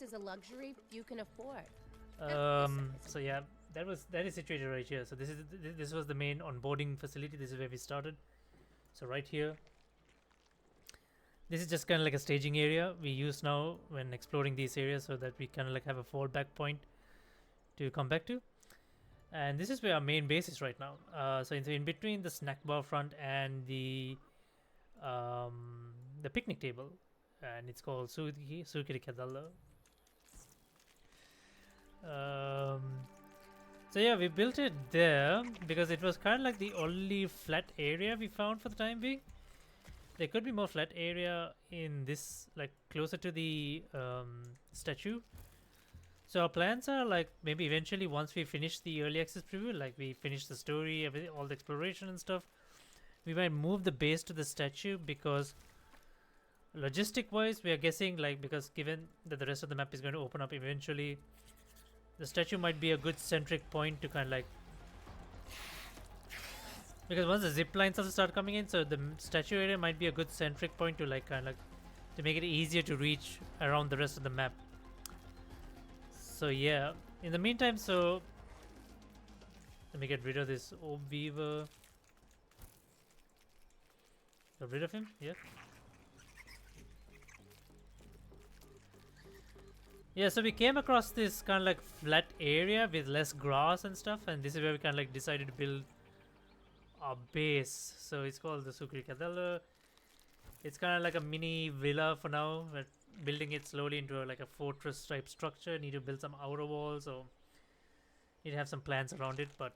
is a luxury you can afford. So yeah, that is situated right here. So this was the main onboarding facility. This is where we started. So right here, this is just kind of like a staging area we use now when exploring these areas, so that we kind of like have a fallback point to come back to. And this is where our main base is right now. So in between the snack bar front and the picnic table, and it's called Sukiri Kadala. Um, so yeah, we built it there because it was kind of like the only flat area we found for the time being. There could be more flat area in this, like closer to the statue. So our plans are like maybe eventually once we finish the early access preview, like we finish the story, everything, all the exploration and stuff, we might move the base to the statue, because logistic wise we are guessing, like, because given that the rest of the map is going to open up eventually, the statue might be a good centric point to kind of like, because once the zip lines also start coming in, so the statue area might be a good centric point to like kind of like to make it easier to reach around the rest of the map. So yeah, in the meantime, so let me get rid of this orb weaver. Got rid of him, yeah. Yeah, so we came across this kind of like flat area with less grass and stuff, and this is where we kind of like decided to build our base. So it's called the Sukiri Kadala. It's kind of like a mini villa for now. We're building it slowly into like a fortress type structure. Need to build some outer walls, so need to have some plans around it. But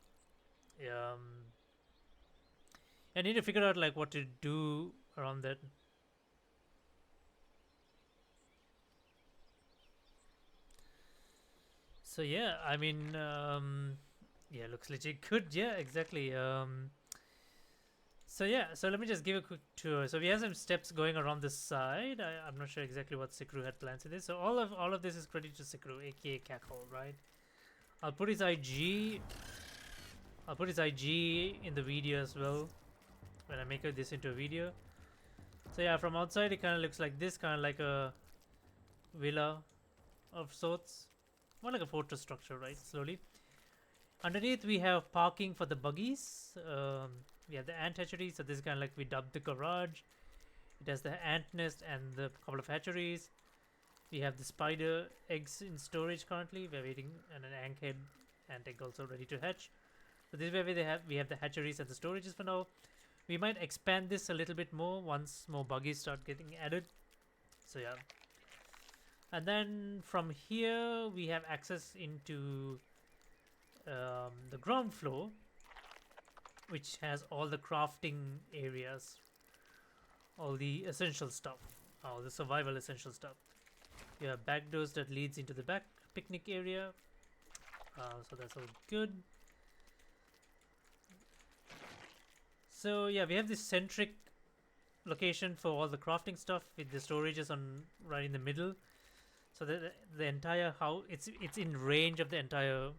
I need to figure out like what to do around that. So yeah, I mean, yeah, looks legit good. Yeah, exactly. So yeah, so let me just give a quick tour. So we have some steps going around the side. I'm not sure exactly what Sikru had plans with this. So all of this is credited to Sikru, aka Cackle, right? I'll put his IG. I'll put his IG in the video as well when I make this into a video. So yeah, from outside it kind of looks like this, kind of like a villa of sorts, more like a fortress structure, right? Slowly. Underneath we have parking for the buggies. We have the ant hatchery, so this is kind of like we dubbed the garage. It has the ant nest and the couple of hatcheries. We have the spider eggs in storage currently. We're waiting, and an ant head ant egg also ready to hatch. So this is where we have the hatcheries and the storages for now. We might expand this a little bit more once more buggies start getting added. So yeah. And then from here we have access into the ground floor, which has all the crafting areas, all the essential stuff, all the survival essential stuff. You have back doors that leads into the back picnic area, so that's all good. So yeah, we have this centric location for all the crafting stuff with the storages on right in the middle, so that the entire house, it's in range of the entire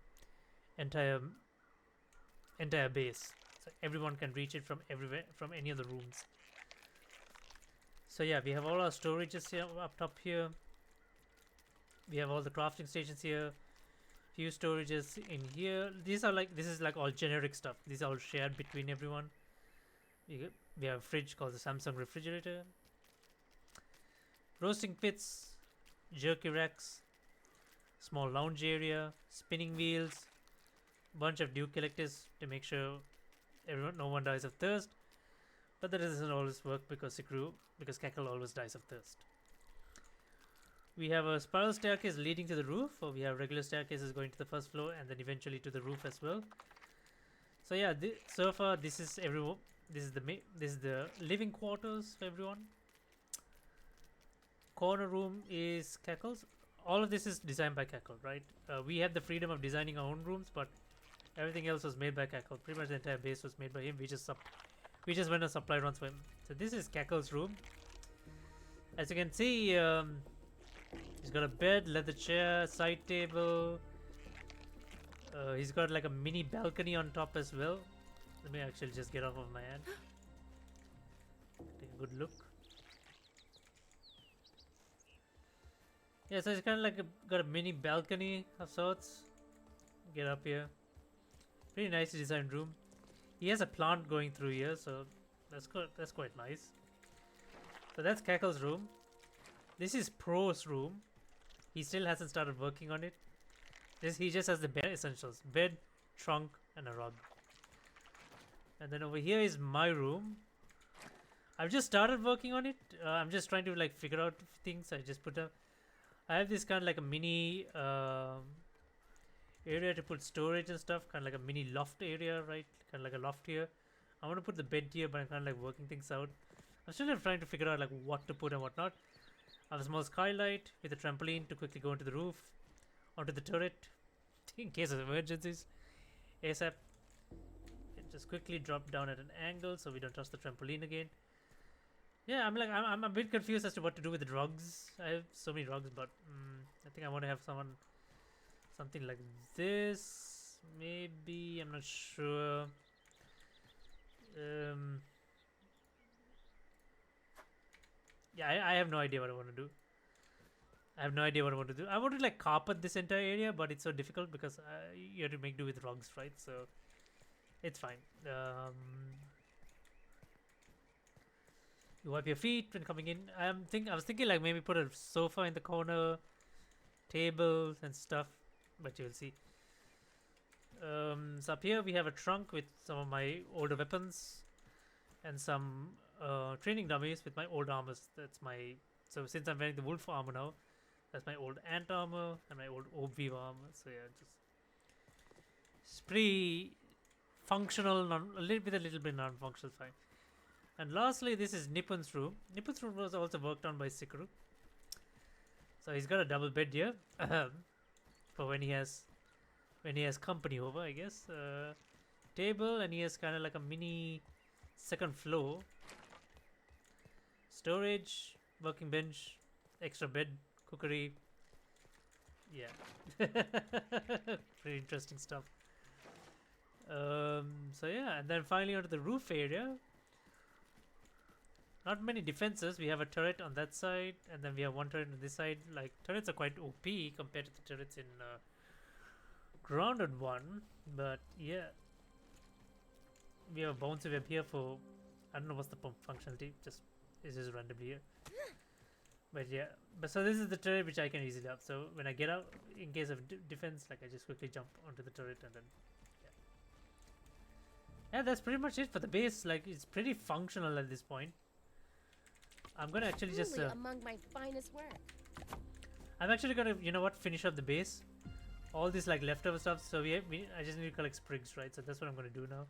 base, so everyone can reach it from everywhere, from any of the rooms. So yeah, we have all our storages here up top here. We have all the crafting stations here, few storages in here. These are like, this is like all generic stuff, these are all shared between everyone. We have a fridge called the Samsung refrigerator, roasting pits, jerky racks, small lounge area, spinning wheels, bunch of dew collectors to make sure no one dies of thirst. But that doesn't always work because Cackle always dies of thirst. We have a spiral staircase leading to the roof, or we have regular staircases going to the first floor and then eventually to the roof as well. So yeah, so far this is everyone. This is the living quarters for everyone. Corner room is Cackle's. All of this is designed by Cackle, right? We had the freedom of designing our own rooms, but everything else was made by Cackle. Pretty much the entire base was made by him. We just went on supply runs for him. So this is Cackle's room. As you can see, he's got a bed, leather chair, side table. He's got like a mini balcony on top as well. Let me actually just get off of my hand. Take a good look. Yeah, so it's kind of like got a mini balcony of sorts. Get up here. Pretty nicely designed room. He has a plant going through here, so that's quite nice. So that's Cackle's room. This is Pro's room. He still hasn't started working on it. He just has the bare essentials: bed, trunk, and a rug. And then over here is my room. I've just started working on it. I'm just trying to like figure out things. I just put up. I have this kind of like a mini area to put storage and stuff, kind of like a mini loft area, right? Kind of like a loft here. I want to put the bed here, but I'm kind of like working things out. I'm still trying to figure out like what to put and what not. I have a small skylight with a trampoline to quickly go into the roof, onto the turret, in case of emergencies. ASAP. And just quickly drop down at an angle so we don't touch the trampoline again. Yeah, I'm a bit confused as to what to do with the rugs. I have so many rugs, but I think I want to have something like this. Maybe, I'm not sure. Yeah, I have no idea what I want to do. I have no idea what I want to do. I want to like carpet this entire area, but it's so difficult because you have to make do with rugs, right? So it's fine. You wipe your feet when coming in. I was thinking like maybe put a sofa in the corner, tables and stuff, but you'll see. So up here we have a trunk with some of my older weapons and some training dummies with my old armors. So since I'm wearing the wolf armor now, that's my old ant armor and my old obweave armor. So yeah, it's pretty functional, a little bit non-functional, fine. And lastly, this is Nipun's room. Nipun's room was also worked on by Sikru. So he's got a double bed here for when he has company over, I guess. Table, and he has kind of like a mini second floor. Storage, working bench, extra bed, cookery. Yeah, pretty interesting stuff. So yeah, and then finally onto the roof area. Not many defenses. We have a turret on that side, and then we have one turret on this side. Like, turrets are quite OP compared to the turrets in Grounded 1. But yeah, we have a bouncy web here for, I don't know what's the functionality. It's just randomly here. But yeah, so this is the turret which I can easily up. So when I get out, in case of defense, like I just quickly jump onto the turret and then yeah, that's pretty much it for the base. Like, it's pretty functional at this point. I'm gonna actually just among my finest work. I'm actually gonna, you know what, finish up the base. All this like leftover stuff. So I just need to collect sprigs, right? So that's what I'm gonna do now.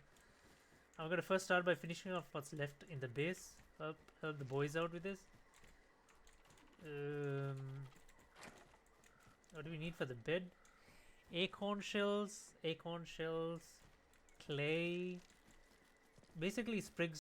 I'm gonna first start by finishing off what's left in the base. Help the boys out with this. What do we need for the bed? Acorn shells, clay. Basically sprigs